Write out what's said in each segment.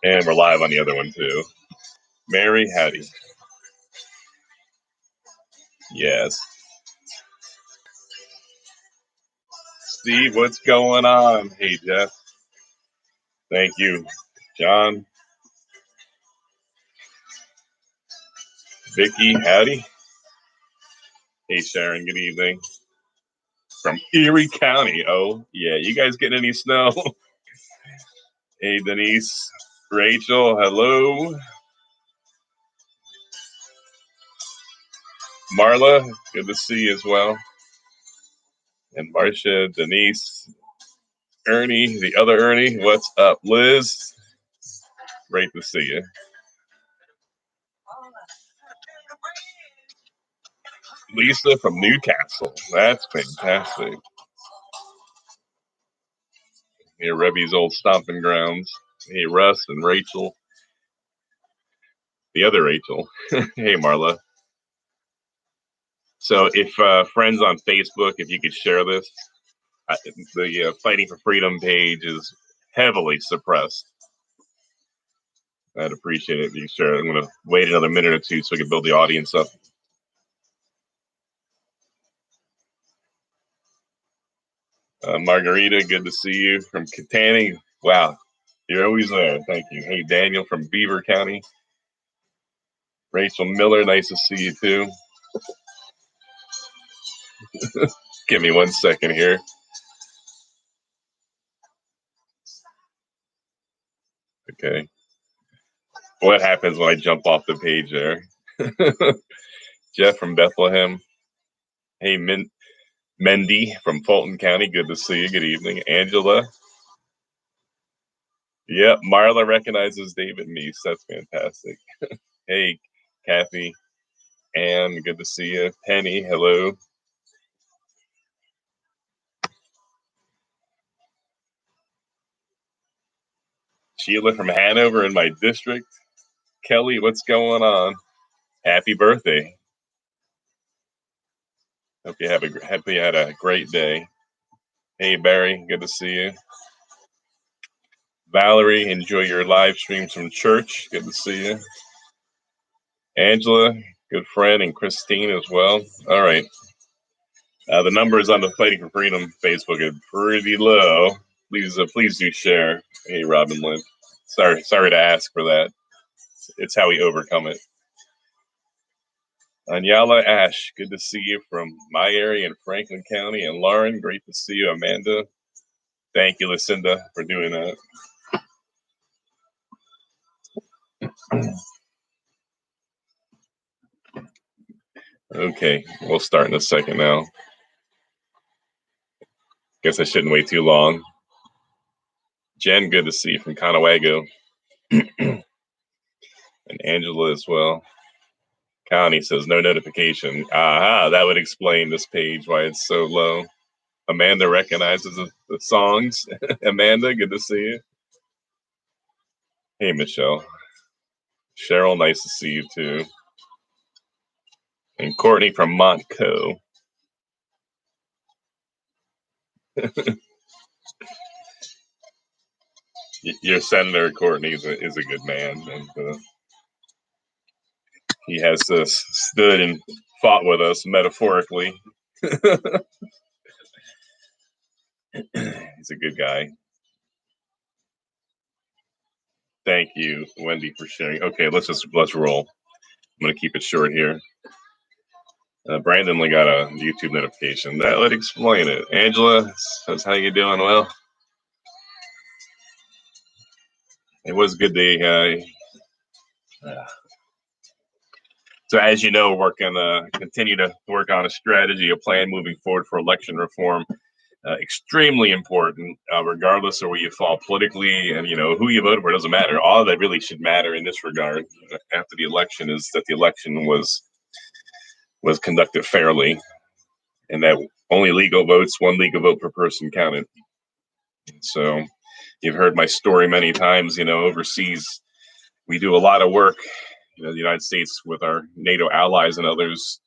And we're live on the other one too. Mary, howdy. Yes. Steve, what's going on? Hey, Jeff. Thank you. John, Vicky, howdy. Hey, Sharon, good evening. From Erie County. Oh, yeah. You guys getting any snow? Hey, Denise. Rachel, hello. Marla, good to see you as well. And Marcia, Denise, Ernie, the other Ernie, what's up? Liz, great to see you. Lisa from Newcastle, that's fantastic. Hey, Rebby's old stomping grounds. Hey, Russ and Rachel, the other Rachel. Hey, Marla. So, if friends on Facebook, if you could share this, the Fighting for Freedom page is heavily suppressed. I'd appreciate it if you share it. I'm going to wait another minute or two so we can build the audience up. Margarita, good to see you from Kittanning. Wow, you're always there. Thank you. Hey, Daniel from Beaver County. Rachel Miller, nice to see you too. Give me 1 second here. Okay. What happens when I jump off the page there? Jeff from Bethlehem. Hey, Mendy from Fulton County. Good to see you. Good evening. Angela. Yep, Marla recognizes David Meese. That's fantastic. Hey, Kathy. Ann, good to see you. Penny, hello. Sheila from Hanover in my district. Kelly, what's going on? Happy birthday. Hope you had a great day. Hey, Barry, good to see you. Valerie, enjoy your live streams from church. Good to see you. Angela, good friend, and Christine as well. All right. The numbers on the Fighting for Freedom Facebook are pretty low. Please do share. Hey, Robin Lynn. Sorry to ask for that. It's how we overcome it. Anyala Ash, good to see you from my area in Franklin County. And Lauren, great to see you. Amanda, thank you, Lucinda, for doing that. Okay, we'll start in a second now. Guess I shouldn't wait too long. Jen, good to see you from Conewago. And Angela as well. Connie says no notification. Aha, that would explain this page, why it's so low. Amanda recognizes the songs. Amanda, good to see you. Hey, Michelle. Cheryl, nice to see you too. And Courtney from Montco. Your senator, Courtney, is a good man. And he has stood and fought with us metaphorically. He's a good guy. Thank you, Wendy, for sharing. Okay, let's roll. I'm gonna keep it short here. Brandon only got a YouTube notification. That would explain it. Angela says, "How you doing?" Well, it was a good day. So, as you know, we're gonna continue to work on a strategy, a plan moving forward for election reform. Extremely important, regardless of where you fall politically, and who you voted for doesn't matter. All that really should matter in this regard after the election is that the election was conducted fairly, and that only legal votes, one legal vote per person, counted. So, you've heard my story many times. Overseas, we do a lot of work. The United States with our NATO allies and others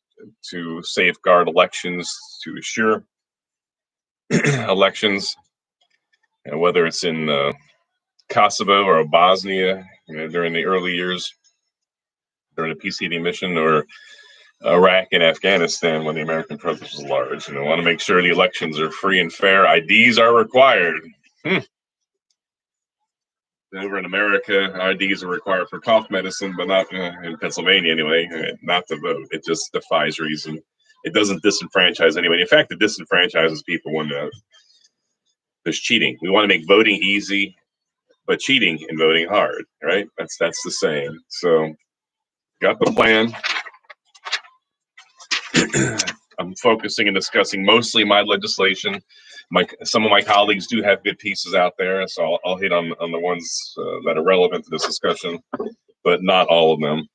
to safeguard elections, to assure elections, and whether it's in Kosovo or Bosnia, during the early years during the PCD mission, or Iraq and Afghanistan when the American presence was large. Want to make sure the elections are free and fair. IDs are required. Over in America, IDs are required for cough medicine, but not in Pennsylvania anyway, not to vote. It just defies reason. It doesn't disenfranchise anybody. In fact, it disenfranchises people when there's cheating. We want to make voting easy, but cheating and voting hard, right? That's the same. So, got the plan. I'm focusing and discussing mostly my legislation. Some of my colleagues do have good pieces out there, so I'll hit on the ones that are relevant to this discussion, but not all of them.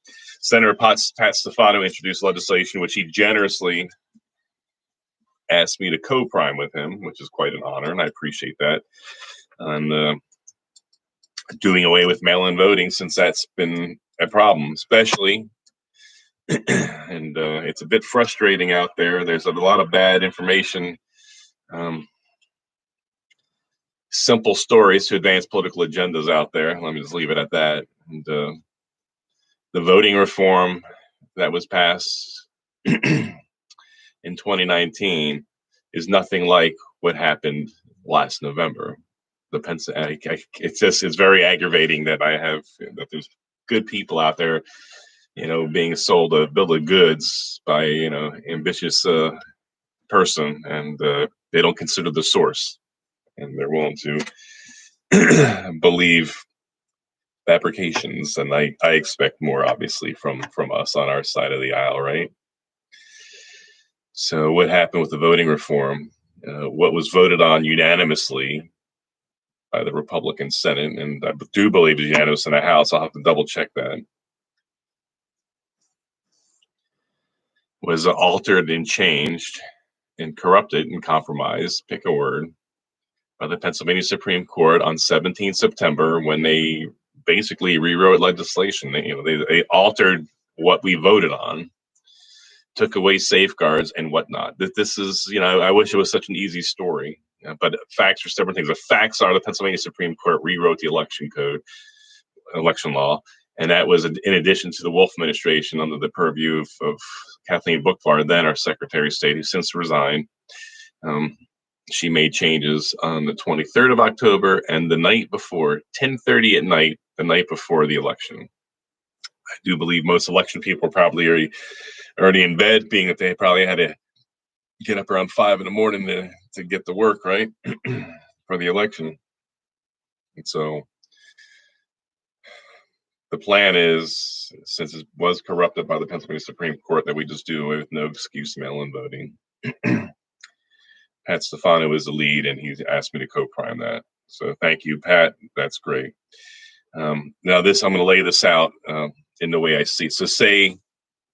Senator Pat Stefano introduced legislation which he generously asked me to co-prime with him, which is quite an honor, and I appreciate that. And doing away with mail-in voting, since that's been a problem, especially. And it's a bit frustrating out there. There's a lot of bad information. Simple stories to advance political agendas out there. Let me just leave it at that. And the voting reform that was passed in 2019 is nothing like what happened last November. It's very aggravating that there's good people out there, being sold a bill of goods by ambitious person, and they don't consider the source, and they're willing to believe fabrications. And I expect more, obviously, from us on our side of the aisle, right? So what happened with the voting reform? What was voted on unanimously by the Republican Senate, and I do believe it's unanimous in the House, I'll have to double check that, was altered and changed and corrupted and compromised, pick a word, by the Pennsylvania Supreme Court on 17 September when they basically rewrote legislation. They altered what we voted on, took away safeguards and whatnot. This is, I wish it was such an easy story, but facts are several things. The facts are the Pennsylvania Supreme Court rewrote the election law, and that was in addition to the Wolf administration under the purview of Kathleen Boockvar, then our Secretary of State, who since resigned. She made changes on the 23rd of October and the night before, 10:30 at night, the night before the election. I do believe most election people are probably already in bed, being that they probably had to get up around 5 a.m. to get to work, right, for the election. And so the plan is, since it was corrupted by the Pennsylvania Supreme Court, that we just do away with no excuse mail-in voting. Pat Stefano is the lead, and he's asked me to co-prime that. So thank you, Pat. That's great. Now I'm going to lay this out in the way I see it. So say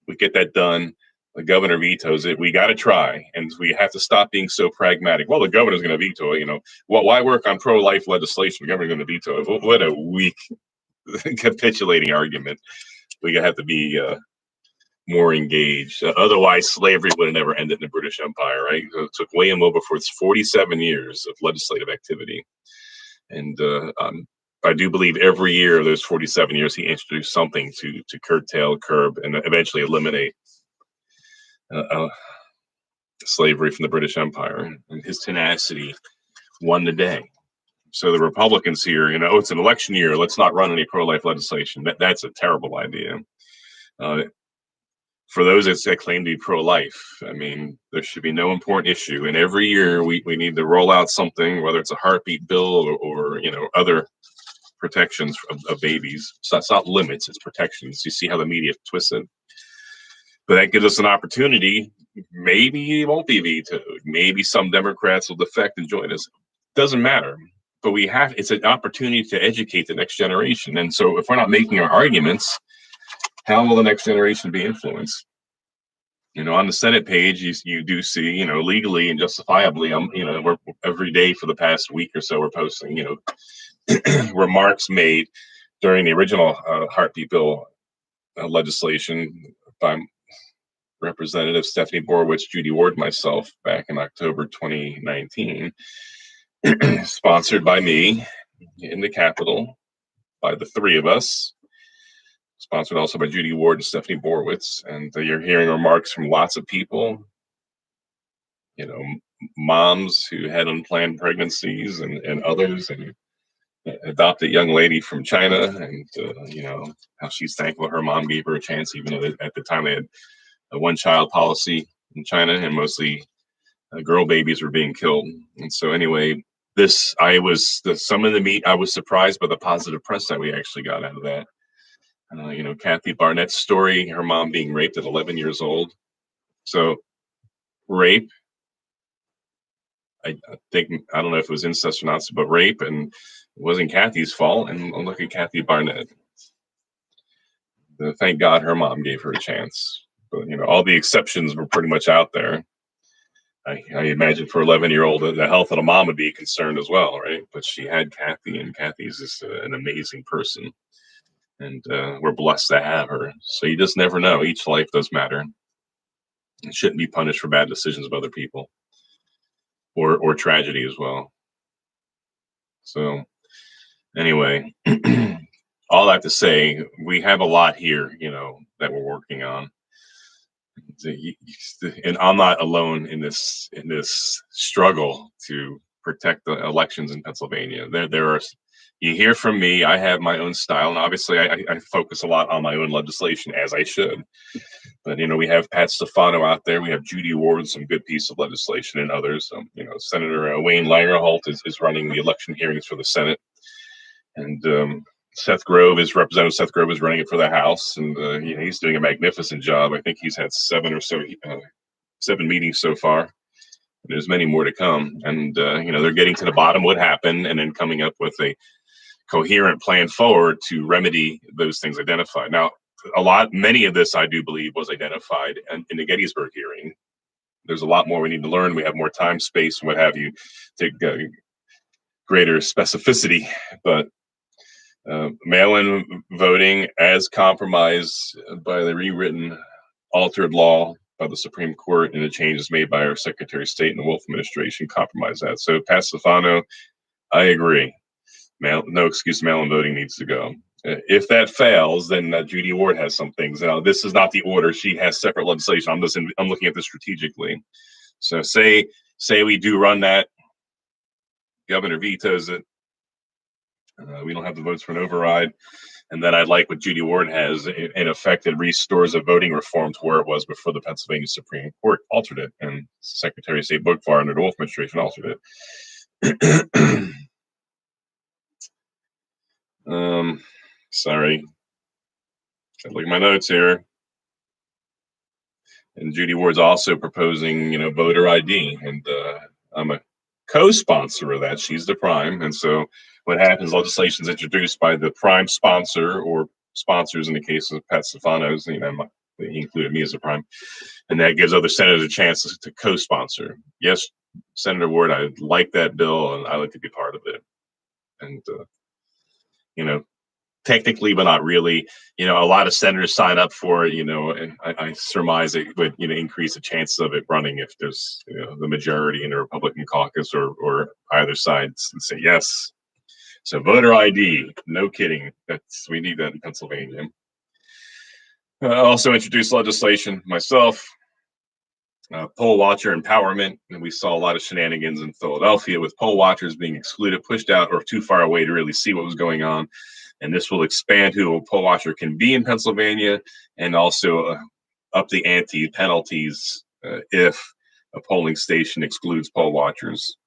we get that done, the governor vetoes it. We got to try, and we have to stop being so pragmatic. Well, the governor's going to veto it. Why work on pro-life legislation? The governor's going to veto it. What a weak, capitulating argument. We have to be more engaged. Otherwise, slavery would have never ended in the British Empire, right? It took William Wilberforce 47 years of legislative activity. And I do believe every year of those 47 years, he introduced something to curtail, curb, and eventually eliminate slavery from the British Empire. And his tenacity won the day. So the Republicans here, it's an election year, let's not run any pro-life legislation. That's a terrible idea. For those that claim to be pro-life, there should be no important issue. And every year we need to roll out something, whether it's a heartbeat bill or other protections of babies. So it's not limits, it's protections. You see how the media twists it. But that gives us an opportunity. Maybe it won't be vetoed. Maybe some Democrats will defect and join us. Doesn't matter. But it's an opportunity to educate the next generation. And so if we're not making our arguments, how will the next generation be influenced? On the Senate page, you do see, legally and justifiably, we're every day for the past week or so, we're posting, remarks made during the original heartbeat bill legislation by Representative Stephanie Borowicz, Judy Ward, myself, back in October 2019, sponsored by me. in the Capitol by the three of us, sponsored also by Judy Ward and Stephanie Borowitz. And you're hearing remarks from lots of people, moms who had unplanned pregnancies and others, and adopted young lady from China, and how she's thankful her mom gave her a chance, even though at the time they had a one-child policy in China, and mostly girl babies were being killed. And so anyway, I was surprised by the positive press that we actually got out of that. Kathy Barnett's story, her mom being raped at 11 years old. So rape, I don't know if it was incest or not, but rape, and it wasn't Kathy's fault. And look at Kathy Barnett. Thank God her mom gave her a chance. But all the exceptions were pretty much out there. I imagine for 11-year-old, the health of the mom would be concerned as well, right? But she had Kathy, and Kathy's just an amazing person, and we're blessed to have her. So you just never know. Each life does matter. It shouldn't be punished for bad decisions of other people, or tragedy as well. So anyway, all that to say, we have a lot here, that we're working on. And I'm not alone in this struggle to protect the elections in Pennsylvania. There are, you hear from me. I have my own style, and obviously I focus a lot on my own legislation, as I should. But we have Pat Stefano out there. We have Judy Ward, some good piece of legislation, and others. Senator Wayne Langerholt is running the election hearings for the Senate, and Representative Seth Grove is running it for the House, and he's doing a magnificent job. I think he's had 7 meetings so far. There's many more to come, and they're getting to the bottom of what happened, and then coming up with a coherent plan forward to remedy those things identified. Now, many of this I do believe was identified in the Gettysburg hearing. There's a lot more we need to learn. We have more time, space, and what have you, to greater specificity, but mail-in voting, as compromised by the rewritten, altered law by the Supreme Court and the changes made by our Secretary of State and the Wolf administration, compromise that. So, Pat Stefano, I agree. Mail-in voting needs to go. If that fails, then Judy Ward has some things. Now, this is not the order. She has separate legislation. I'm looking at this strategically. So, say we do run that, governor vetoes it. We don't have the votes for an override. And then I'd like what Judy Ward has, in effect, it restores a voting reform to where it was before the Pennsylvania Supreme Court altered it, and Secretary of State Bookvar under the Wolf administration altered it. Sorry. Look at my notes here. And Judy Ward's also proposing, voter ID, and I'm a co-sponsor of that. She's the prime, and so what happens? Legislation is introduced by the prime sponsor or sponsors. In the case of Pat Stefano's, he included me as a prime, and that gives other senators a chance to co-sponsor. Yes, Senator Ward, I like that bill, and I like to be part of it. And technically, but not really. A lot of senators sign up for it, and I surmise it would, increase the chances of it running if there's, the majority in the Republican caucus or either side say yes. So voter ID, no kidding. We need that in Pennsylvania. Also introduced legislation myself, poll watcher empowerment. And we saw a lot of shenanigans in Philadelphia with poll watchers being excluded, pushed out, or too far away to really see what was going on. And this will expand who a poll watcher can be in Pennsylvania, and also up the ante penalties if a polling station excludes poll watchers.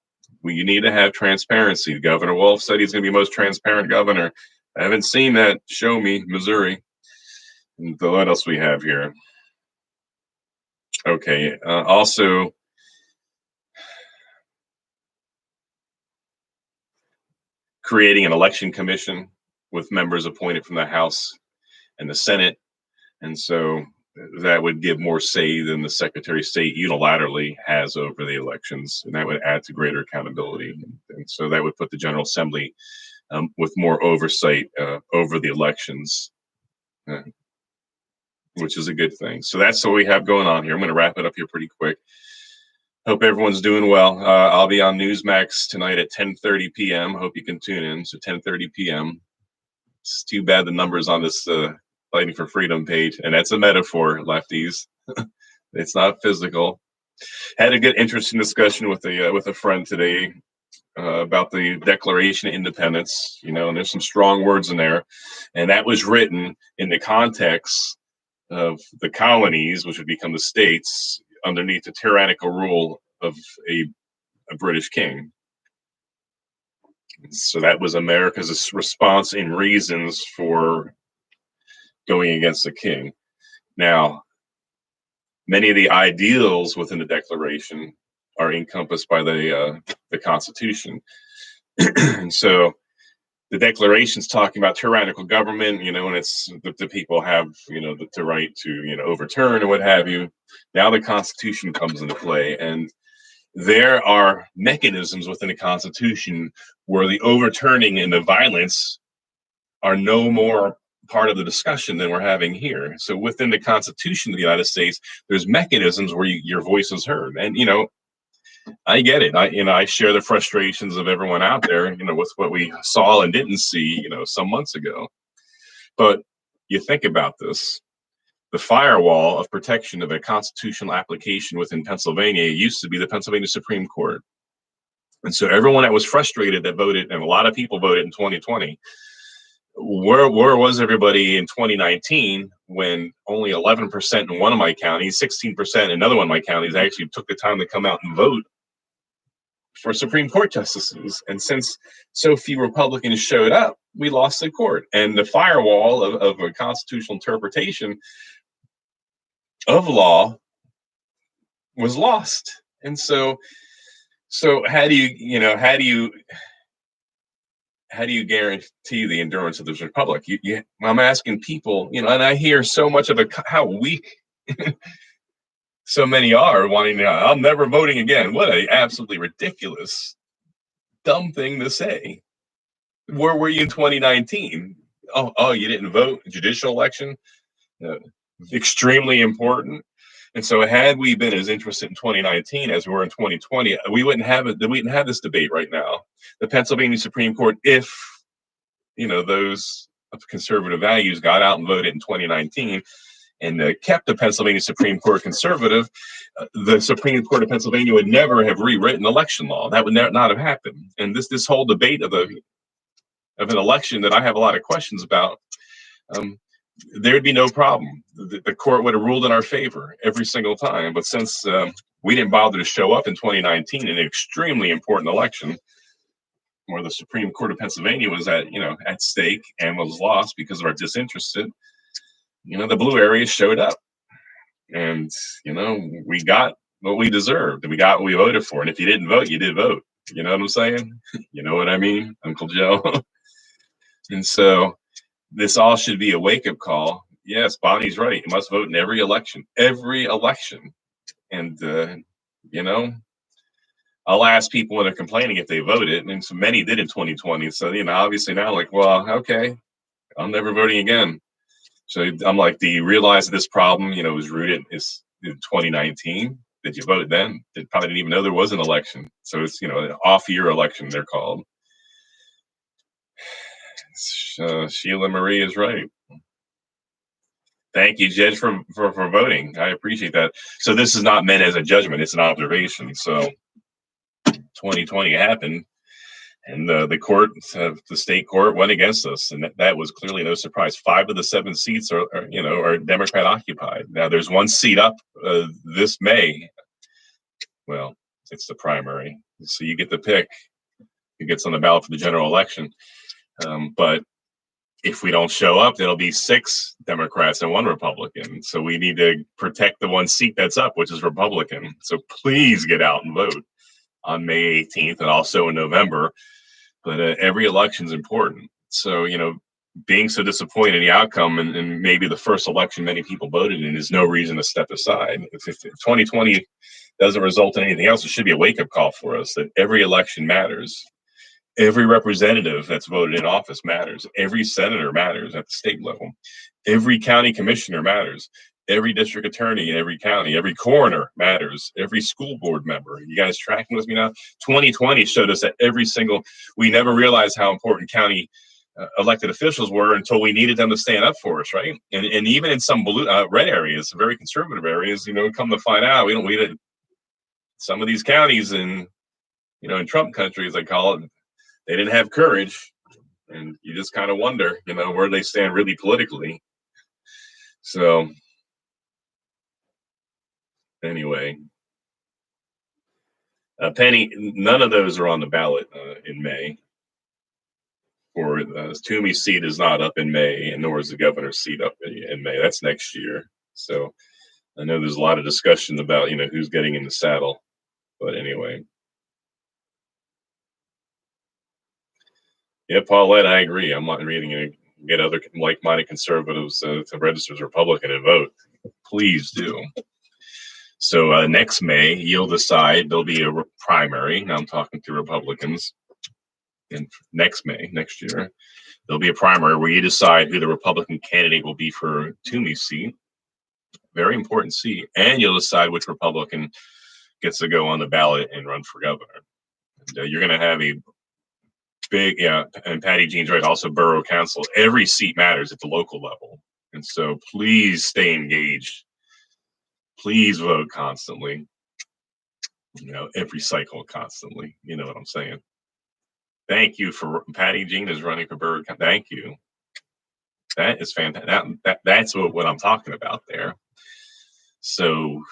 We need to have transparency. Governor Wolf said he's going to be the most transparent governor. I haven't seen that. Show me, Missouri. And what else we have here? Okay. Also, creating an election commission with members appointed from the House and the Senate. And so that would give more say than the Secretary of State unilaterally has over the elections, and that would add to greater accountability. And so that would put the General Assembly with more oversight over the elections, which is a good thing. So that's what we have going on here. I'm going to wrap it up here pretty quick. Hope everyone's doing well. I'll be on Newsmax tonight at 10:30 p.m. Hope you can tune in. So 10:30 p.m. It's too bad the numbers on this Fighting for Freedom page, and that's a metaphor, lefties. It's not physical. Had a good, interesting discussion with a friend today about the Declaration of Independence. And there's some strong words in there, and that was written in the context of the colonies, which would become the states, underneath the tyrannical rule of a British king. So that was America's response and reasons for going against the king. Now, many of the ideals within the Declaration are encompassed by the Constitution, and so the Declaration's talking about tyrannical government, and it's the people have, the right to, overturn or what have you. Now the Constitution comes into play, and there are mechanisms within the Constitution where the overturning and the violence are no more part of the discussion than we're having here. So within the Constitution of the United States, there's mechanisms where your voice is heard. And, I get it. I share the frustrations of everyone out there, with what we saw and didn't see, some months ago. But you think about this. The firewall of protection of a constitutional application within Pennsylvania used to be the Pennsylvania Supreme Court. And so everyone that was frustrated that voted, and a lot of people voted in 2020, where was everybody in 2019 when only 11% in one of my counties, 16% in another one of my counties actually took the time to come out and vote for Supreme Court justices? And since so few Republicans showed up, we lost the court. And the firewall of a constitutional interpretation of law was lost. And so how do you guarantee the endurance of this republic? I'm asking people, and I hear so much of how weak so many are, wanting to, I'm never voting again. What a absolutely ridiculous, dumb thing to say. Where were you in 2019? Oh, you didn't vote? Judicial election? Extremely important. And so had we been as interested in 2019 as we were in 2020, we wouldn't have this debate right now. The Pennsylvania Supreme Court, if those conservative values got out and voted in 2019 and kept the Pennsylvania Supreme Court conservative, the Supreme Court of Pennsylvania would never have rewritten election law. That would not have happened. And this whole debate of an election that I have a lot of questions about, there'd be no problem. The court would have ruled in our favor every single time. But since we didn't bother to show up in 2019 in an extremely important election where the Supreme Court of Pennsylvania was at stake and was lost because of our disinterested, the blue areas showed up. And, we got what we deserved, and we got what we voted for. And if you didn't vote, you did vote. You know what I'm saying? You know what I mean, Uncle Joe? And so this all should be a wake-up call. Yes, Bonnie's right. You must vote in every election. And, I'll ask people when they're complaining if they voted, and so many did in 2020. So, obviously now, like, well, okay, I'm never voting again. So I'm like, do you realize that this problem, was rooted in 2019? Did you vote then? Probably didn't even know there was an election. So it's, an off-year election, they're called. Sheila Marie is right. Thank you, Jed, for voting. I appreciate that. So this is not meant as a judgment; it's an observation. So 2020 happened, and the state court went against us, and that was clearly no surprise. 5 of the 7 seats are Democrat occupied. Now there's one seat up this May. Well, it's the primary, so you get to pick who gets on the ballot for the general election. But if we don't show up, there'll be 6 Democrats and 1 Republican. So we need to protect the one seat that's up, which is Republican. So please get out and vote on May 18th and also in November. But every election is important. So, being so disappointed in the outcome and maybe the first election many people voted in is no reason to step aside. If 2020 doesn't result in anything else, it should be a wake-up call for us that every election matters. Every representative that's voted in office matters. Every senator matters at the state level. Every county commissioner matters. Every district attorney in every county, every coroner matters, every school board member. You guys tracking with me now? 2020 showed us that we never realized how important county elected officials were until we needed them to stand up for us, right? And even in some blue, red areas, very conservative areas, come to find out, we did some of these counties in Trump country, as I call it, they didn't have courage. And you just kind of wonder, where they stand really politically. So anyway, Penny, none of those are on the ballot in May. For Toomey's seat is not up in May, and nor is the governor's seat up in May. That's next year. So I know there's a lot of discussion about who's getting in the saddle, but anyway. Yeah, Paulette, I agree. I'm not reading it. Get other like-minded conservatives to register as Republican and vote. Please do. So next May, you'll decide there'll be a primary. Now I'm talking to Republicans. And next May, next year, there'll be a primary where you decide who the Republican candidate will be for Toomey's seat. Very important seat. And you'll decide which Republican gets to go on the ballot and run for governor. And, you're going to have a big, and Patty Jean's right, also borough council. Every seat matters at the local level. And so please stay engaged. Please vote constantly. Every cycle constantly. You know what I'm saying? Thank you for Patty Jean is running for borough. Thank you. That is fantastic. That's what I'm talking about there. So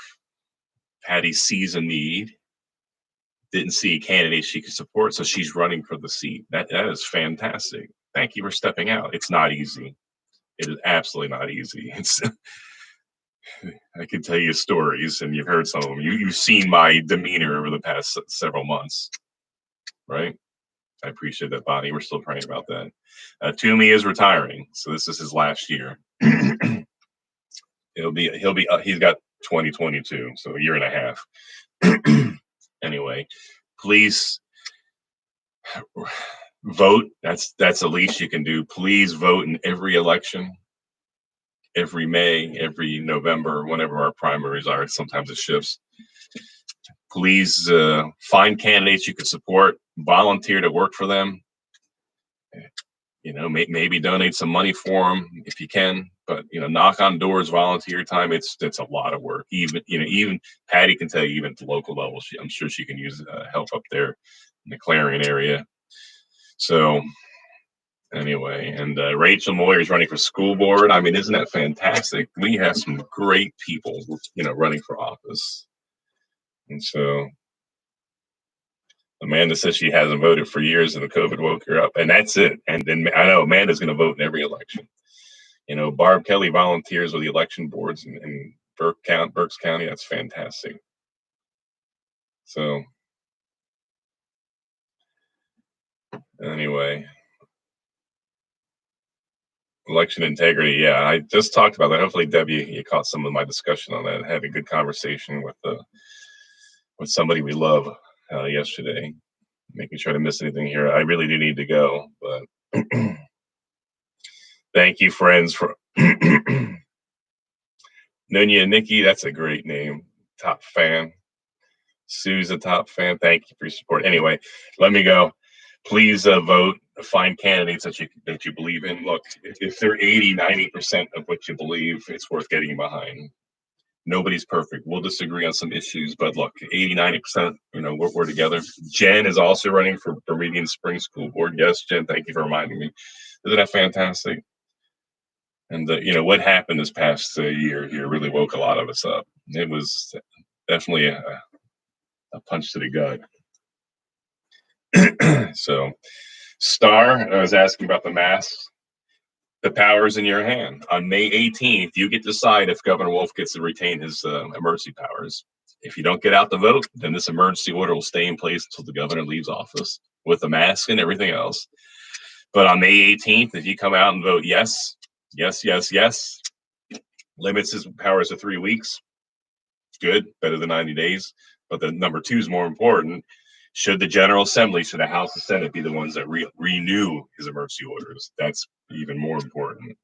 Patty sees a need, didn't see a candidate she could support, so she's running for the seat. That is fantastic. Thank you for stepping out. It's not easy. It is absolutely not easy. I can tell you stories, and you've heard some of them. You've seen my demeanor over the past several months, right? I appreciate that, Bonnie. We're still praying about that. Toomey is retiring, so this is his last year. He's got 2022, so a year and a half. Anyway, please vote. That's the least you can do. Please vote in every election, every May, every November, whenever our primaries are. Sometimes it shifts. Please find candidates you can support. Volunteer to work for them. Maybe donate some money for them if you can. But knock on doors, volunteer time. It's a lot of work. Even Patty can tell you, even at the local level, I'm sure she can use help up there in the Clarion area. So anyway, and Rachel Moyer is running for school board. I mean, isn't that fantastic? We have some great people, running for office. And so Amanda says she hasn't voted for years, and the COVID woke her up, and that's it. And then I know Amanda's going to vote in every election. Barb Kelly volunteers with the election boards in Berks County. That's fantastic. So anyway, election integrity. Yeah, I just talked about that. Hopefully, Debbie, you caught some of my discussion on that. I had a good conversation with somebody we love yesterday. Making sure to miss anything here. I really do need to go, but thank you, friends, for Nunya Nikki. That's a great name. Top fan. Sue's a top fan. Thank you for your support. Anyway, let me go. Please vote. Find candidates that you believe in. Look, if they're 80-90% of what you believe, it's worth getting behind. Nobody's perfect. We'll disagree on some issues, but look, 80-90%, we're together. Jen is also running for Bermudian Springs School Board. Yes, Jen, thank you for reminding me. Isn't that fantastic? And what happened this past year here really woke a lot of us up. It was definitely a punch to the gut. So, Star, I was asking about the masks. The power's in your hand. On May 18th, you get to decide if Governor Wolf gets to retain his emergency powers. If you don't get out the vote, then this emergency order will stay in place until the governor leaves office with the mask and everything else. But on May 18th, if you come out and vote yes, limits his powers to 3 weeks. Good, better than 90 days. But the number 2 is more important. Should the General Assembly, should the House and Senate be the ones that renew his emergency orders? That's even more important.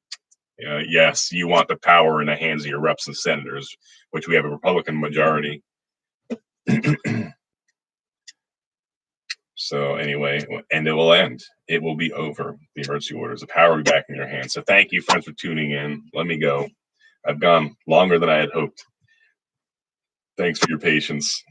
Yes, you want the power in the hands of your reps and senators, which we have a Republican majority. So anyway, and it will end. It will be over. The emergency orders. The power will be back in your hands. So thank you, friends, for tuning in. Let me go. I've gone longer than I had hoped. Thanks for your patience.